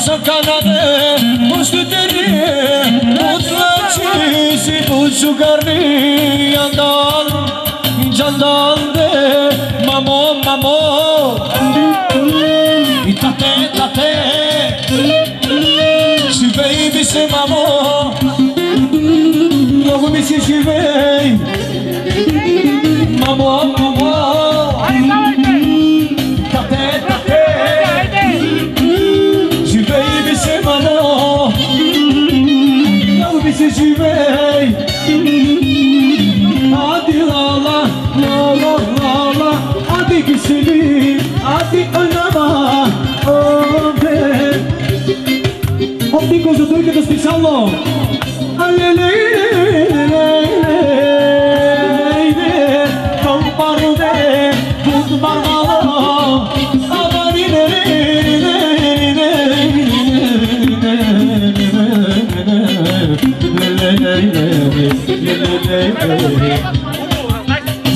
Kanade, muştuderi, mutlaçisi buçugarni, yandal, candal de, mamo, mamo, itate, tate, şivey bise mamo, logo bise şivey, mamo, mamo, tate, tate. Şivey hadi lala lala lala hadi güzelim hadi oynama hadi kozu duygu da spesialno alelelelelele komparde budmarmalo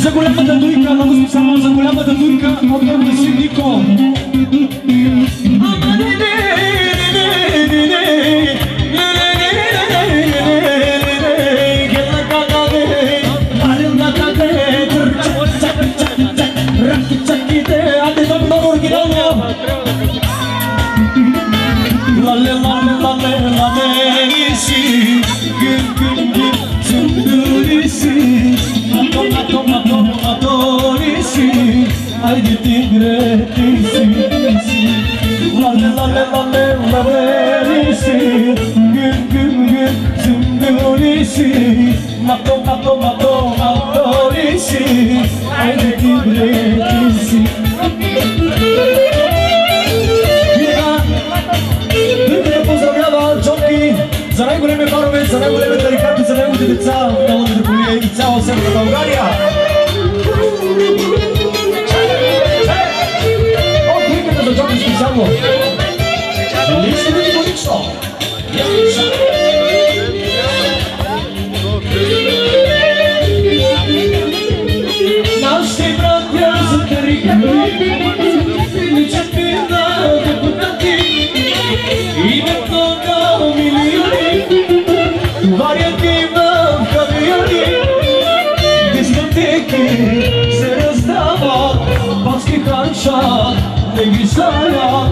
Zagulama da dujka, no samo zagulama da dujka, odgłębnie silniką. Lale lale lale lale isi, gül gül gül sündürisi, mato mato mato isi, haydi tigretisi, lale lale lale lale isi, gül gül gül sündürisi, mato mato mato mato isi, haydi tigretisi. За най-големи барове, за най-големи тарикати, за неговите деца, Ново Митрополия и цяла Северна България. От кликата за Джоки специално. Лично и лично. Нашите братя за тарикати, личат ми на депутати, името на милиони. Varianti в камиони, дискотеки се раздават, бански ханшат, не ги знаят.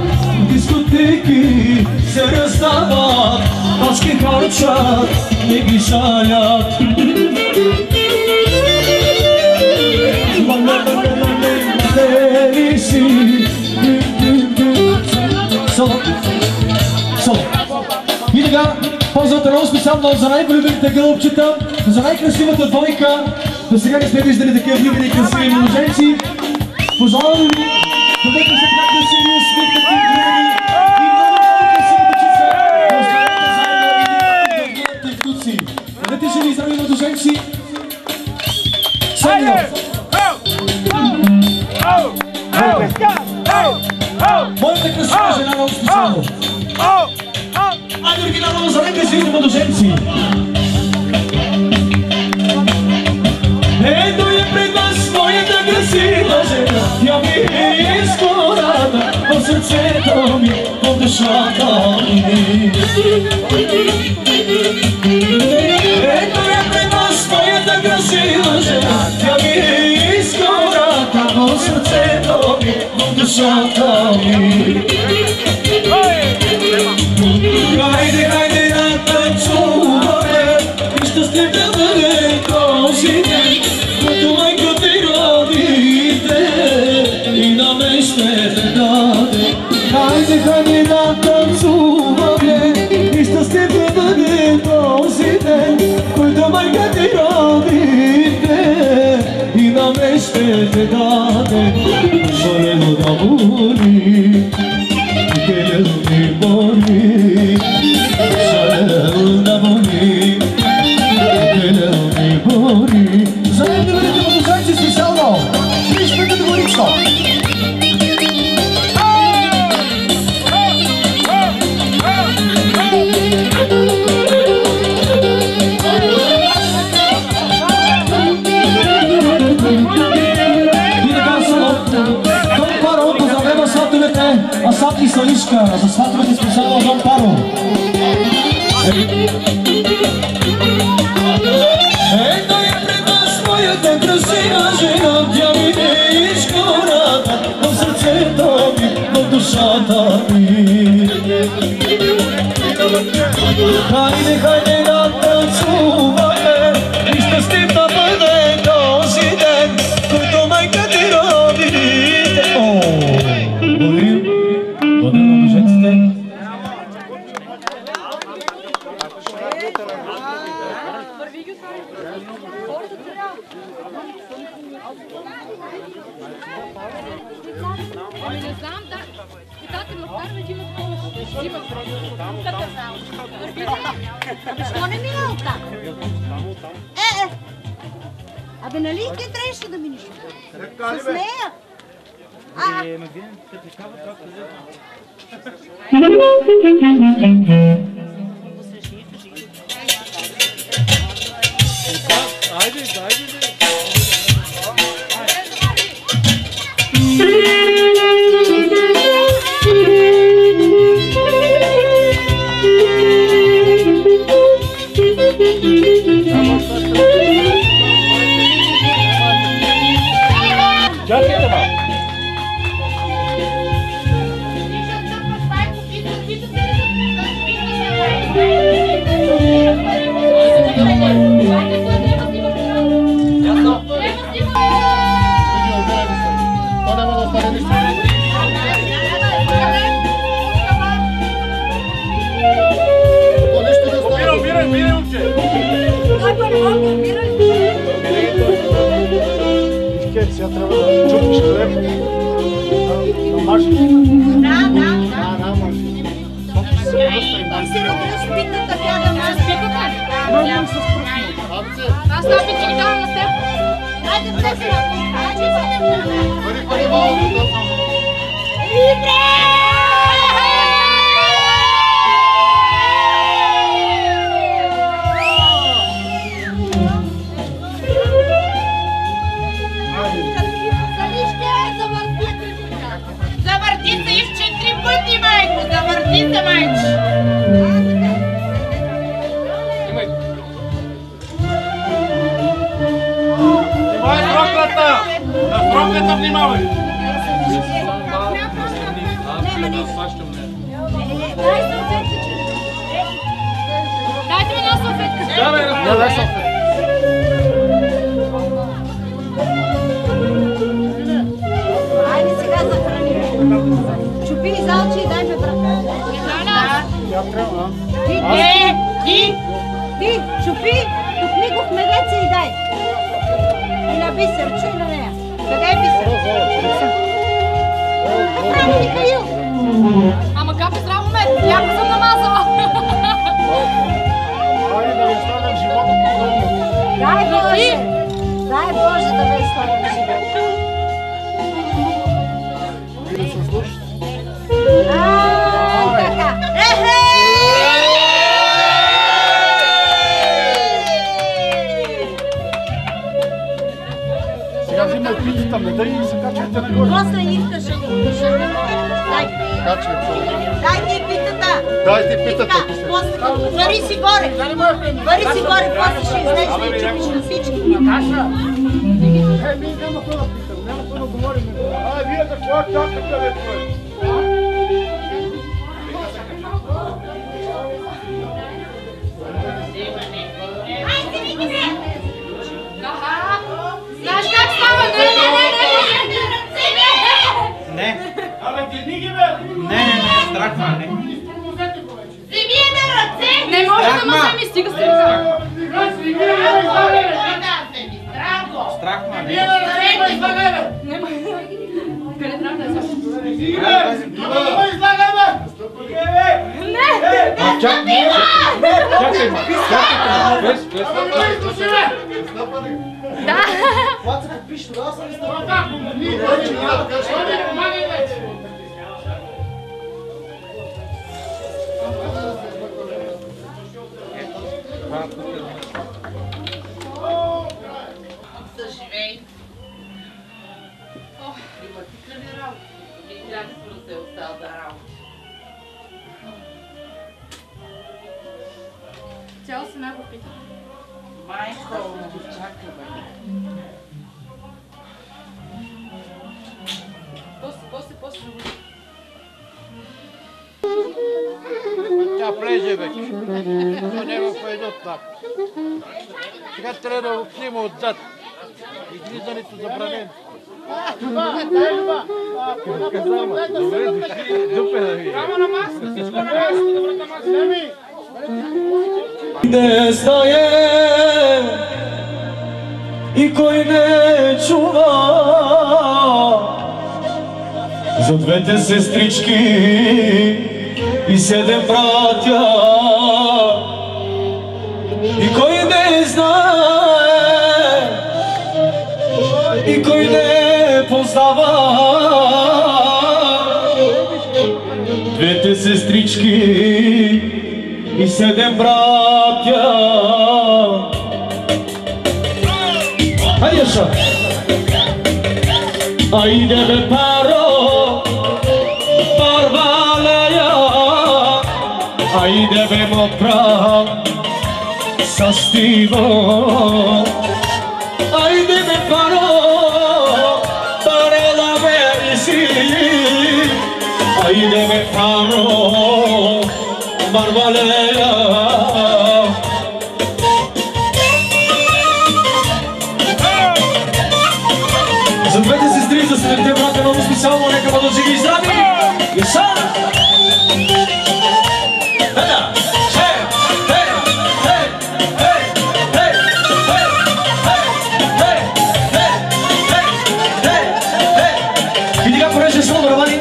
Дискотеки се раздават, бански ханшат, не ги знаят. И така, ползвате много специално за най-големите гълъбчета, за най-красивата двойка. До сега не сме виждали такива влюбени красиви младенци. Пожелавам ви да бъдете за така красиви, усмихнати, гледани и много красиви дечица. Да останете заедно и да гледате вкуци. Бъдете жени и здрави младоженци. Соня! Моята красива жена много специално. Айде оригинално за най-красивите младоженци. Ето е пред вас моята красива жена. Тя ми е изкората в сърцето ми, в душата ми. Ето е пред вас моята красива жена. Тя ми е изкората в сърцето ми, в душата ми. Хайде, хайде да танцуваме и щастлив да бъде този ден, който майка ти родите и на мен ще те даде. Хайде, хайде да танцуваме и щастлив да бъде този ден, който майка ти родите и на мен ще те даде. Шалено да бури, келелни бори, шалено бори, келелни бори. За мен да бъдете младоженци специално, вижте категорично. И така само, към пара поздравява сватовете Асад и Салишка, за сватовете специално Дом Паро. Ето я пред нас моята красива жена, тя ми е изкората в сърцето ми, в душата ми. Хайде, хайде да танцуваме и щастлив да бъде този ден, който майка ти роди. Благодарим. Благодарим на мъжеците. Не знам, да. Питате ме вкарват, имат помощ. Имат. Защо не мина оттам? Абе, нали ти трябваше да минеш? С нея? Сега трябва да чупиш хлеб, да мажеш. Да, може. Си родил с питата, тя да ме с питата. Аз това пити ги давам на теб. Айде, влезе на това. Пари малко да само. Завърти се и в 4 пъти, майко! Завърти се, майче! Внимавай с роклята! На роклята внимавай! Дайте ми една салфетка! Дай салфетка! Айде сега захрани. Чупи и залчи и дай ме брат. Тя трябва, Ти, чупи, топни го в медеца и дай. И на бисер, чуй на нея. Къде е бисер? Направо ти Каил. Ама капе здраво мед, яко съм намазала. Айде да ви оставям живота по-дълго. Дай Боже, дай Боже да ви оставям живота. И да се слушате. Така. Сега взимай питата меда и се качвайте нагоре. После Ивка ще го дай. Дай ти питата. Дай ти питата. Вари си горе. Вари си горе, после ще излезеш да чупиш на всички. Вие няма какво да питам, няма какво да говорим. Вие какво чакате, бе, твой? Знаеш как става? Не. Абе, гледни ги, бе! Не, страх ма, не. Вземи я на ръце! Не може да ме вземи, стига се ръка. Страх ма, не. Къде трябва да е също? Чакай ма, Да! Съживей. Има ти ли работа? Те остава да работи. Цяло се най-попита. Майко, чакай бе. После. Тя влезе вече. Но няма кой от так. Сега трябва да снима отзад. Излизането забранено. Добре дошли. Дупе да ви. Право на маска, всичко на маска, добрата маска. Не знае и кой не чува за двете сестрички и 7 братя. И кой не знае и кой не познава двете сестрички и 7 братя. Хайде ша! Айде бе паро, Барбалея, айде бе мопра, састиво. Айде бе паро, барела бе иси, айде бе паро, Барбалея. За двете сестри, за 7 братя, много специално, нека бъдат живи и здрави! Яса! Еда! Хей! Хей! Хей! Хей! Хей! Хей! Хей! Хей! Хей! Хей! Види как порежда само барабани?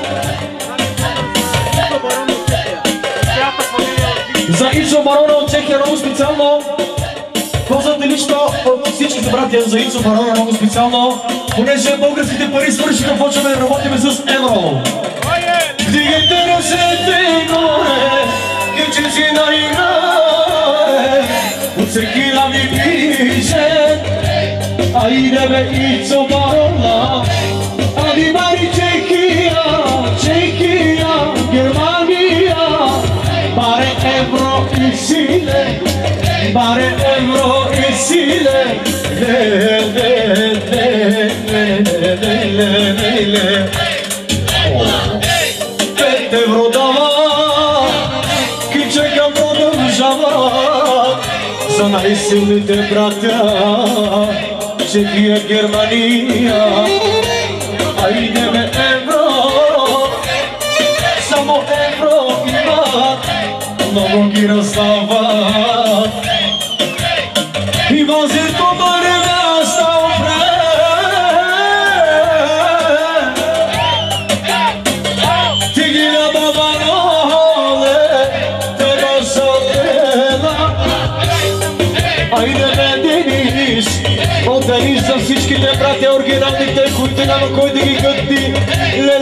За Ицо Барона от Чехия много специално. Ползвате лично от всичките братя за Ицо Барона много специално. Понеже българските пари свършиха, почваме да работим с евро. Вдигайте носете горе, кючици на играе, от всеки ми пише, айде бе Ицо Барона, ади бари Чехия, Чехия, Германия, баре евро и силе, баре евро и силе, ле. 5 евро дава, кичека продължава за най-силните братя, Чехия, Германия. Айде бе евро, само евро имат, много ги раздават. И возето барега става Денис за всичките братя, оригиналните, които няма кой да ги гъдди. Ле.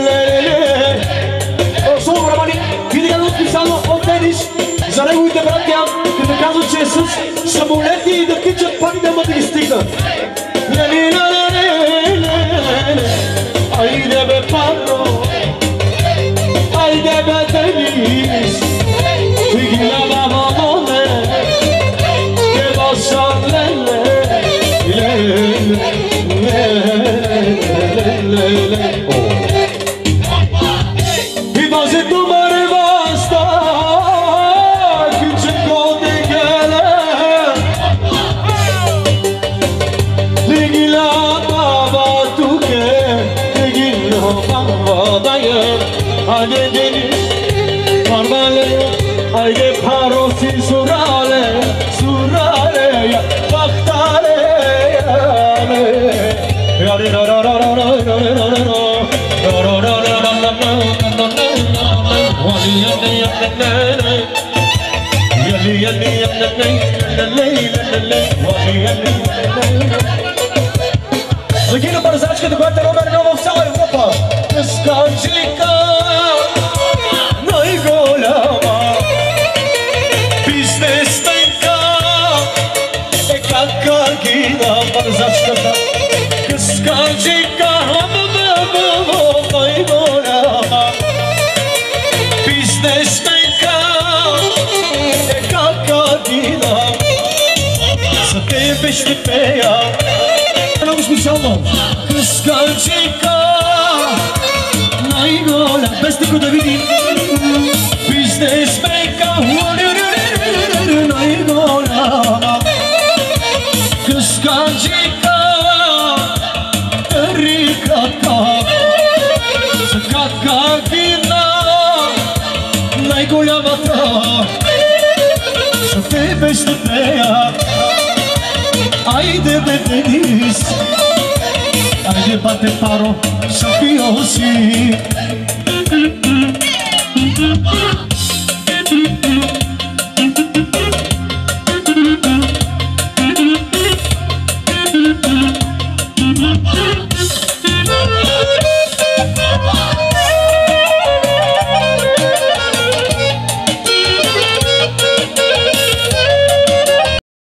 Соло Рамани, види едно специално от Денис за неговите братя, като казват, че е с самолети и да тичат, пак няма да ги стигнат. Ле. Айде бе Павло, айде бе Денис, и ги няма моне, ке баса леле. И возето баре баста, кюченко де геле, легила баба туке, легила баба дае, айде Денис, Барбалея, айде пароси сурале, суралея, бахтаре. Закина бързачката, която е номер 1 в цяла Европа. Скачика най-голяма бизнесменка е кака гина бързачката. Скачика най-голяма Бизнесменка е крокодила, за тебе ще пея. Много специално. Късканчика, най-голя, без никой да види. Бизнесменка, най-голяма. Късканчика, рикака, за кака вина, най-голямата. За тебе ще пея. Айде бе, Денис, айде бате паро, шампион си.